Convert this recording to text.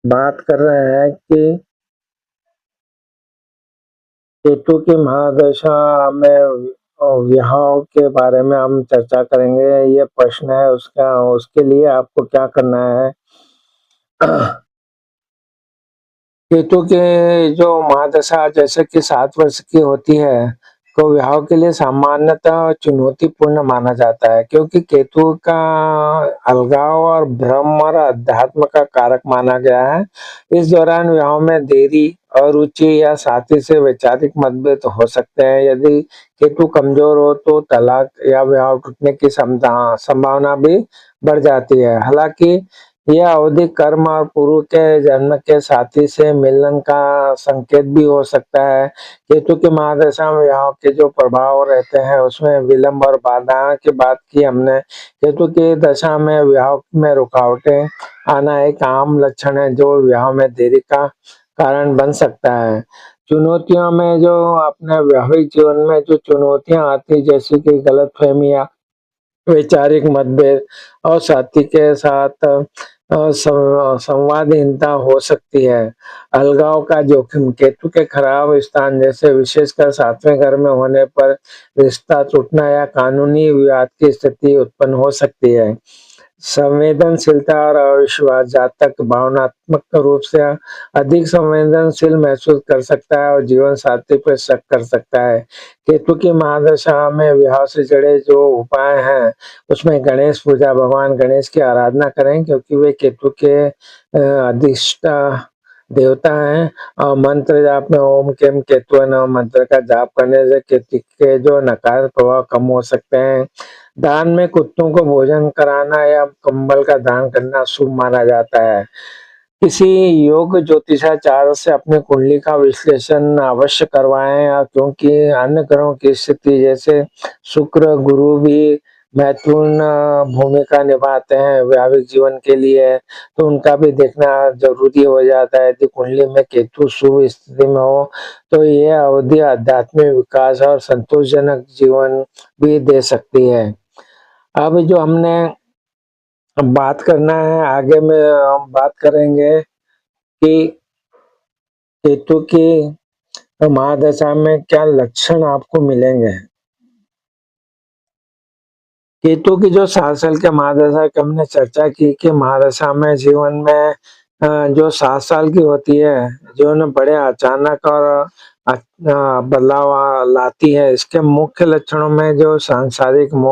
बात कर रहे हैं कि केतु की महादशा में विवाह के बारे में हम चर्चा करेंगे। ये प्रश्न है उसका, उसके लिए आपको क्या करना है। केतु के जो महादशा जैसे कि 7 वर्ष की होती है, तो विवाह के लिए सामान्यतः चुनौतीपूर्ण माना जाता है, क्योंकि केतु का अलगाव और भ्रम और अध्यात्म का कारक माना गया है। इस दौरान विवाह में देरी, अरुचि या साथी से वैचारिक मतभेद हो सकते हैं। यदि केतु कमजोर हो तो तलाक या विवाह टूटने की संभावना भी बढ़ जाती है। हालांकि यह अवधि कर्म और पूर्व के जन्म के साथी से मिलन का संकेत भी हो सकता है। केतु की महादशा में विवाह के जो प्रभाव रहते हैं उसमें विलंब और बाधा की बात की हमने। केतु की दशा में विवाह में रुकावटें आना एक आम लक्षण है जो विवाह में देरी का कारण बन सकता है। चुनौतियों में जो अपने वैवाहिक जीवन में जो चुनौतियां आती, जैसे कि गलतफहमियां, वैचारिक मतभेद और साथी के साथ संवादहीनता हो सकती है। अलगाव का जोखिम, केतु के खराब स्थान जैसे विशेषकर 7वें घर में होने पर रिश्ता टूटना या कानूनी विवाद की स्थिति उत्पन्न हो सकती है। संवेदनशीलता और अविश्वास, जातक भावनात्मक रूप से अधिक संवेदनशील महसूस कर सकता है और जीवन साथी पर शक कर सकता है। केतु की महादशा में विवाह से जुड़े जो उपाय हैं उसमें गणेश पूजा, भगवान गणेश की आराधना करें, क्योंकि वे केतु के अधिष्ठा देवता हैं। और मंत्र जाप में ओम केम केतु नमः मंत्र का जाप करने से केतु के जो नकारात्मक प्रभाव कम हो सकते हैं। दान में कुत्तों को भोजन कराना या कंबल का दान करना शुभ माना जाता है। किसी योग ज्योतिषाचार्य से अपनी कुंडली का विश्लेषण अवश्य करवाएं, क्योंकि अन्य ग्रहों की स्थिति जैसे शुक्र, गुरु भी महत्वपूर्ण भूमिका निभाते हैं वैवाहिक जीवन के लिए, तो उनका भी देखना जरूरी हो जाता है। यदि कुंडली में केतु शुभ स्थिति में हो तो यह अवधि आध्यात्मिक विकास और संतोषजनक जीवन भी दे सकती है। अब जो हमने बात करना है आगे में, हम बात करेंगे कि केतु की महादशा में क्या लक्षण आपको मिलेंगे। केतु की जो 7 साल के महादशा की हमने चर्चा की कि महादशा में जीवन में जो 7 साल की होती है, जीवन बड़े अचानक और बदलाव लाती है। इसके मुख्य लक्षणों में जो सांसारिक मोह,